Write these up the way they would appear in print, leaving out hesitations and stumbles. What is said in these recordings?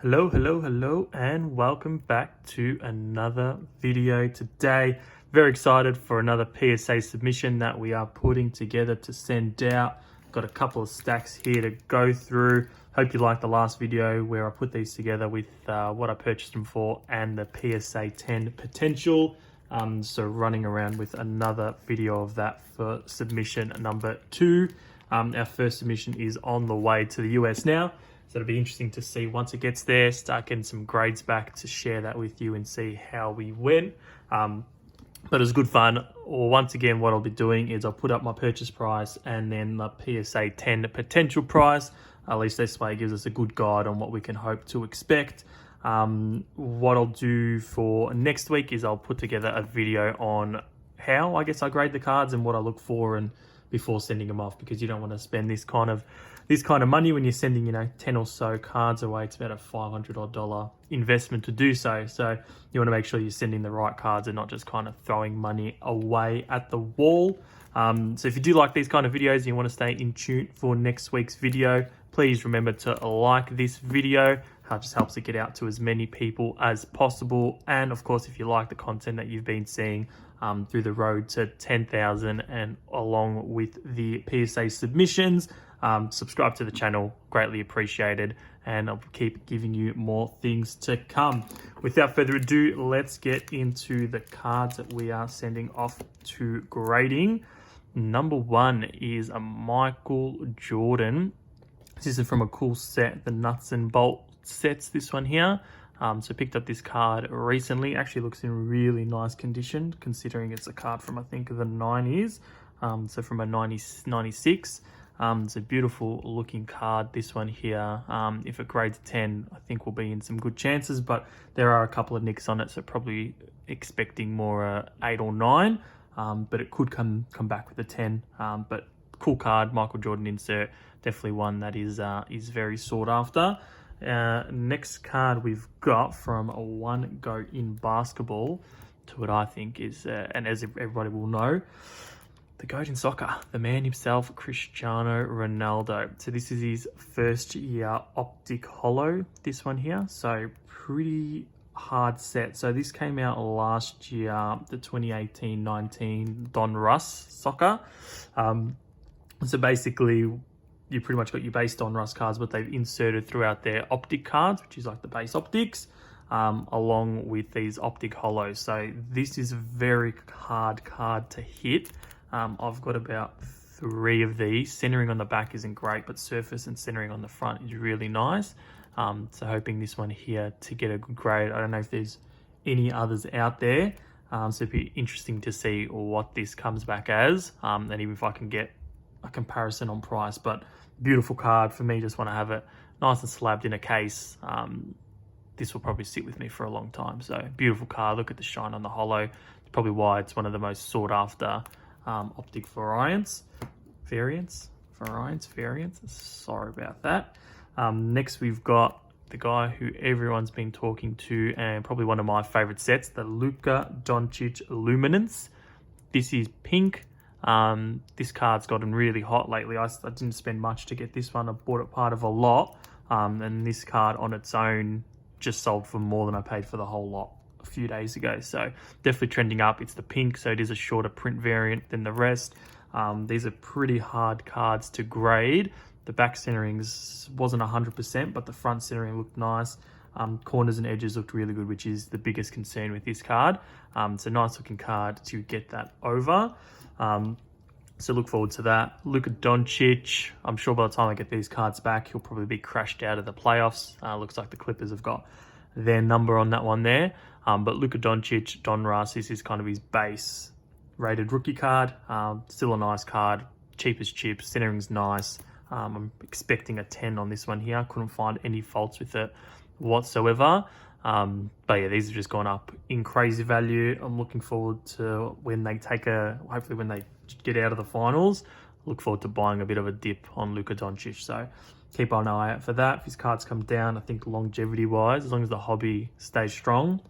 Hello, and welcome back to another video today. Very excited for another PSA submission that we are putting together to send out. Got a couple of stacks here to go through. Hope you liked the last video where I put these together with what I purchased them for and the PSA 10 potential. So running around with another video of that for submission number 2. Our first submission is on the way to the US now. So it'll be interesting to see once it gets there, start getting some grades back to share that with you and see how we went. But it was good fun. Once again, what I'll be doing is I'll put up my purchase price and then the PSA 10 potential price. At least this way it gives us a good guide on what we can hope to expect. What I'll do for next week is I'll put together a video on how I grade the cards and what I look for and before sending them off, because you don't want to spend this kind of money when you're sending 10 or so cards away. It's about a $500 odd investment to do so. So you want to make sure you're sending the right cards and not just kind of throwing money away at the wall. So if you do like these kind of videos and you want to stay in tune for next week's video, please remember to like this video. It just helps it get out to as many people as possible. And of course, if you like the content that you've been seeing through the road to 10,000 and along with the PSA submissions, subscribe to the channel, greatly appreciated, and I'll keep giving you more things to come. Without further ado, let's get into the cards that we are sending off to grading. Number 1 is a Michael Jordan. This is from a cool set, the Nuts and Bolts sets, this one here. So picked up this card recently. Actually looks in really nice condition considering it's a card from I think the 90s. So from a 96. It's a beautiful looking card, this one here. If it grades 10, I think we'll be in some good chances, but there are a couple of nicks on it, so probably expecting more 8 or 9. But it could come back with a 10. But cool card, Michael Jordan insert, definitely one that is very sought after. Next card we've got from a One Go in Basketball to what I think is, and as everybody will know, the GOAT in soccer, the man himself, Cristiano Ronaldo. So this is his first year optic holo, this one here. So pretty hard set. So this came out last year, the 2018-19 Don Russ soccer. So basically, you pretty much got your base Don Russ cards, but they've inserted throughout their optic cards, which is like the base optics, along with these optic holos. So this is a very hard card to hit. I've got about 3 of these. Centering on the back isn't great, but surface and centering on the front is really nice. So hoping this one here to get a good grade. I don't know if there's any others out there. So it'd be interesting to see what this comes back as, and even if I can get a comparison on price. But beautiful card for me. Just want to have it nice and slabbed in a case. This will probably sit with me for a long time. So beautiful card. Look at the shine on the holo. It's probably why it's one of the most sought after optic variants. Sorry about that. Next we've got the guy who everyone's been talking to and probably one of my favorite sets, the Luka Doncic Luminance. This is pink. This card's gotten really hot lately. I didn't spend much to get this one. I bought it part of a lot. And this card on its own just sold for more than I paid for the whole lot a few days ago. So definitely trending up. It's the pink, so it is a shorter print variant than the rest. These are pretty hard cards to grade. The back centering wasn't 100%, but the front centering looked nice. Corners and edges looked really good, which is the biggest concern with this card. It's a nice looking card to get that over. So look forward to that. Luka Doncic, I'm sure by the time I get these cards back, he'll probably be crashed out of the playoffs. Looks like the Clippers have got their number on that one there. But Luka Doncic, Don Russ, this is kind of his base rated rookie card. Still a nice card, cheap as chips, centering's nice. I'm expecting a 10 on this one here. Couldn't find any faults with it whatsoever. But yeah, these have just gone up in crazy value. I'm looking forward to when they hopefully when they get out of the finals, look forward to buying a bit of a dip on Luka Doncic. So keep an eye out for that. If his cards come down, I think longevity wise, as long as the hobby stays strong,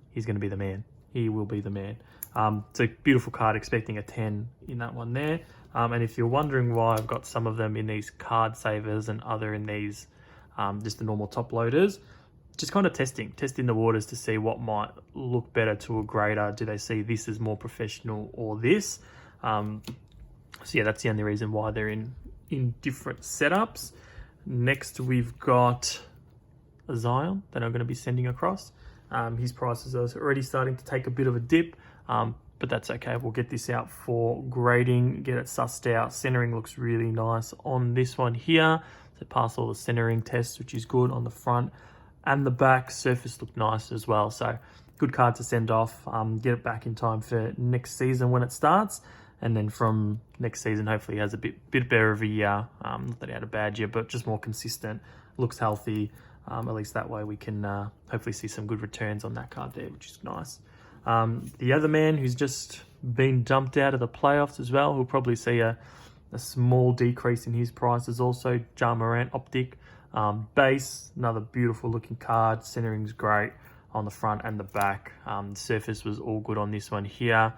he's going to be the man. He will be the man. It's a beautiful card, expecting a 10 in that one there. And if you're wondering why I've got some of them in these card savers and other in these just the normal top loaders, just kind of testing the waters to see what might look better to a grader. Do they see this as more professional or this? So yeah, that's the only reason why they're in different setups. Next, we've got a Zion that I'm going to be sending across. His prices are already starting to take a bit of a dip, but that's okay. We'll get this out for grading, get it sussed out. Centering looks really nice on this one here. So pass all the centering tests, which is good on the front and the back. Surface looked nice as well. So good card to send off, get it back in time for next season when it starts. And then from next season, hopefully he has a bit better of a year. Not that he had a bad year, but just more consistent, looks healthy. At least that way we can hopefully see some good returns on that card there, which is nice. The other man who's just been dumped out of the playoffs as well, who'll probably see a small decrease in his prices also, Ja Morant Optic base, another beautiful looking card. Centering's great on the front and the back. The surface was all good on this one here.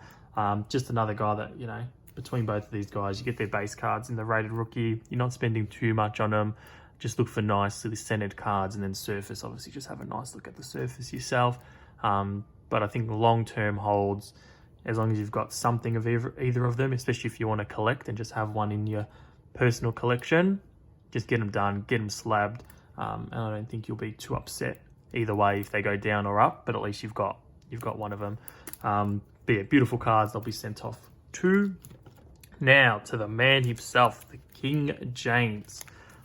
Just another guy that, you know, between both of these guys, you get their base cards in the rated rookie. You're not spending too much on them. Just look for nicely centered cards, and then surface, obviously just have a nice look at the surface yourself. But I think long-term holds, as long as you've got something of either of them, especially if you want to collect and just have one in your personal collection, just get them done, get them slabbed. And I don't think you'll be too upset either way if they go down or up, but at least you've got one of them. But yeah, beautiful cards. They'll be sent off too. Now to the man himself, the King James.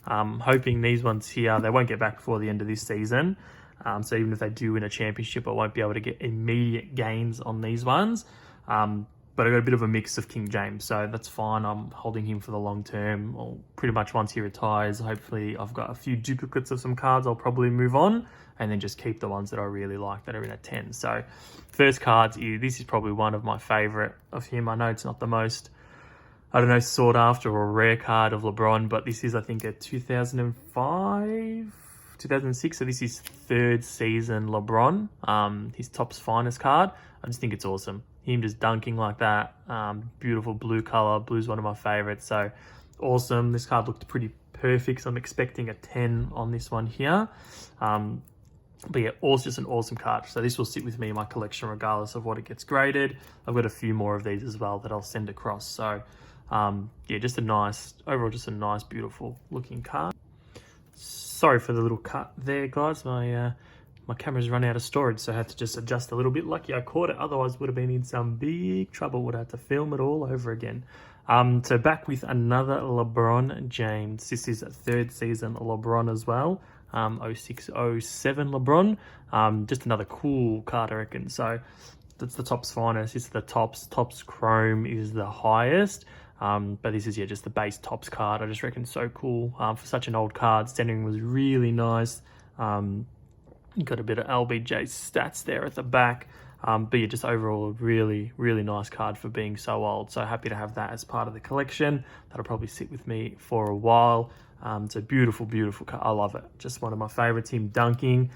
Hoping these ones here, they won't get back before the end of this season. So even if they do win a championship, I won't be able to get immediate gains on these ones. But I got a bit of a mix of King James, so that's fine. I'm holding him for the long term, or pretty much once he retires. Hopefully I've got a few duplicates of some cards. I'll probably move on and then just keep the ones that I really like that are in a 10. So first cards, this is probably one of my favorite of him. I know it's not the most, I don't know, sought after or rare card of LeBron, but this is, I think, a 2005, 2006. So this is third season LeBron, his top's finest card. I just think it's awesome. Him just dunking like that. Beautiful blue color. Blue's one of my favorites. So awesome. This card looked pretty perfect. So I'm expecting a 10 on this one here. But yeah, also just an awesome card. So this will sit with me in my collection regardless of what it gets graded. I've got a few more of these as well that I'll send across. So yeah, just a nice, overall just a nice, beautiful looking card. Sorry for the little cut there, guys. My camera's run out of storage, so I had to just adjust a little bit. Lucky I caught it, otherwise would have been in some big trouble. Would have to film it all over again. So back with another LeBron James. This is a third season LeBron as well. 06-07 LeBron. Just another cool card, I reckon. So that's the top's finest. This is the tops. Top's chrome is the highest. But this is, yeah, just the base tops card. I just reckon so cool. For such an old card, centering was really nice. Got a bit of LBJ stats there at the back. But yeah, just overall a really, really nice card for being so old. So happy to have that as part of the collection. That'll probably sit with me for a while. It's a beautiful, beautiful card. I love it. Just one of my favorites, him dunking.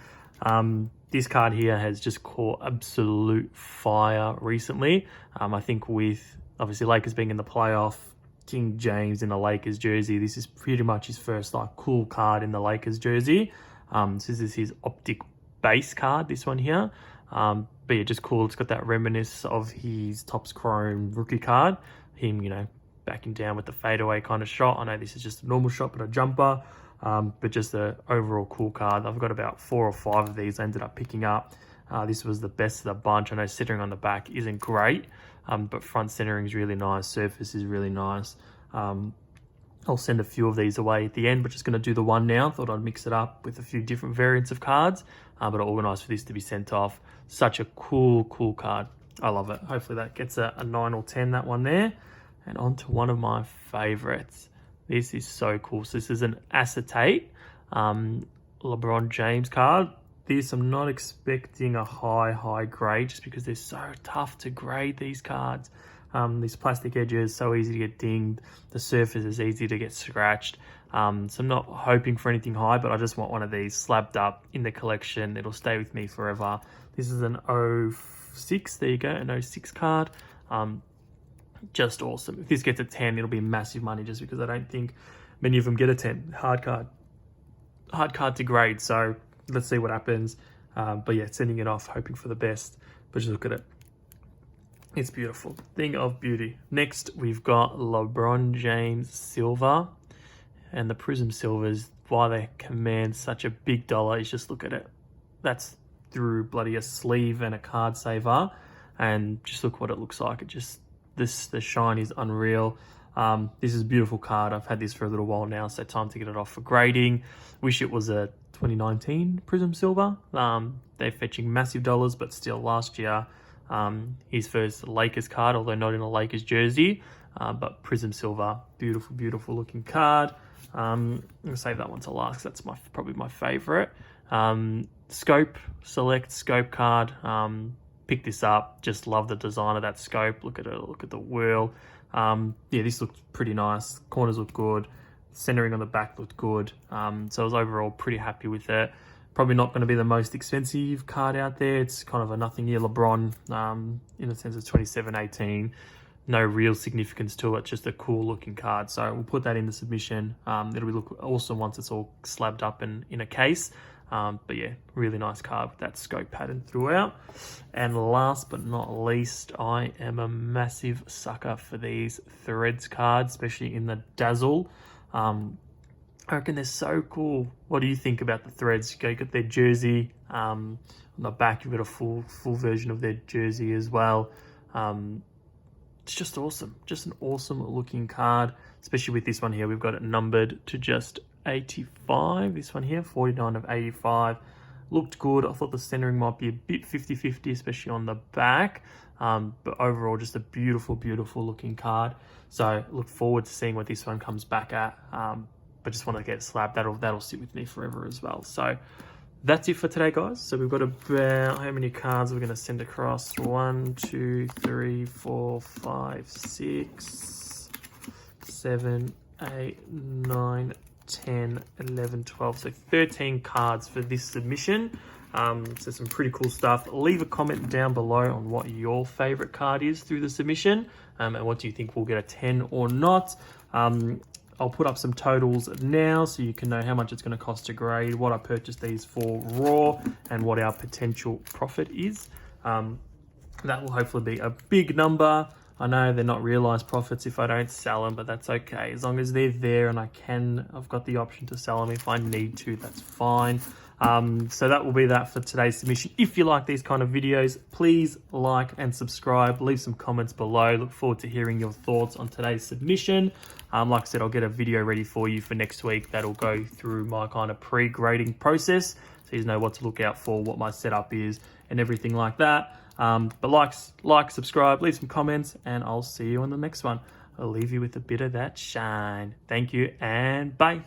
This card here has just caught absolute fire recently. I think with, obviously, Lakers being in the playoff, King James in the Lakers jersey, this is pretty much his first like cool card in the Lakers jersey. So this is his optic base card, this one here. But yeah, just cool. It's got that reminiscence of his Topps Chrome rookie card. Him, you know, backing down with the fadeaway kind of shot. I know this is just a normal shot, but a jumper. But just a overall cool card. I've got about 4 or 5 of these I ended up picking up. This was the best of the bunch. I know centering on the back isn't great, but front centering is really nice. Surface is really nice. I'll send a few of these away at the end, but just going to do the one now. Thought I'd mix it up with a few different variants of cards, but I organised for this to be sent off. Such a cool, cool card. I love it. Hopefully that gets a 9 or 10, that one there. And on to one of my favourites. This is so cool. So this is an acetate LeBron James card. This, I'm not expecting a high grade just because they're so tough to grade, these cards. These plastic edges, so easy to get dinged. The surface is easy to get scratched. So I'm not hoping for anything high, but I just want one of these slabbed up in the collection. It'll stay with me forever. This is an 06, there you go, an 06 card. Just awesome. If this gets a 10, it'll be massive money just because I don't think many of them get a 10. Hard card to grade. So let's see what happens. But yeah, sending it off, hoping for the best. But just look at it. It's beautiful. Thing of beauty. Next, we've got LeBron James Silver. And the Prism Silvers, why they command such a big dollar is just look at it. That's through bloody a sleeve and a card saver. And just look what it looks like. It just, the shine is unreal. This is a beautiful card. I've had this for a little while now, so time to get it off for grading. Wish it was a 2019 Prism Silver. They're fetching massive dollars, but still last year, his first Lakers card, although not in a Lakers jersey, but Prism Silver, beautiful, beautiful looking card. I'm gonna save that one to last. That's probably my favorite. Scope, select scope card. Pick this up. Just love the design of that scope. Look at it. Look at the whirl. Yeah, this looks pretty nice. Corners look good. Centering on the back looked good. So I was overall pretty happy with it. Probably not going to be the most expensive card out there. It's kind of a nothing year LeBron in the sense of 27-18. No real significance to it, just a cool looking card. So we'll put that in the submission. It'll look awesome once it's all slabbed up and in a case. But yeah, really nice card with that scope pattern throughout. And last but not least, I am a massive sucker for these Threads cards, especially in the Dazzle. I reckon they're so cool. What do you think about the Threads? You get their jersey. On the back, you've got a full version of their jersey as well. It's just awesome. Just an awesome looking card, especially with this one here. We've got it numbered to just 85. This one here, 49 of 85. Looked good. I thought the centering might be a bit 50-50, especially on the back. But overall, just a beautiful, beautiful looking card. So look forward to seeing what this one comes back at. But just want to get slabbed. That'll sit with me forever as well. So that's it for today, guys. So we've got about, how many cards we're going to send across? 1, 2, 3, 4, 5, 6, 7, 8, 9, 10, 11, 12. So 13 cards for this submission. So some pretty cool stuff. Leave a comment down below on what your favorite card is through the submission. And what do you think will get a 10 or not. I'll put up some totals now so you can know how much it's going to cost to grade, what I purchased these for raw, and what our potential profit is. That will hopefully be a big number. I know they're not realized profits if I don't sell them, but that's okay. As long as they're there and I've got the option to sell them if I need to, that's fine. So that will be that for today's submission. If you like these kind of videos, please like and subscribe. Leave some comments below. Look forward to hearing your thoughts on today's submission. Like I said, I'll get a video ready for you for next week that'll go through my kind of pre-grading process, so you know what to look out for, what my setup is, and everything like that. But like, subscribe, leave some comments, and I'll see you on the next one. I'll leave you with a bit of that shine. Thank you, and bye.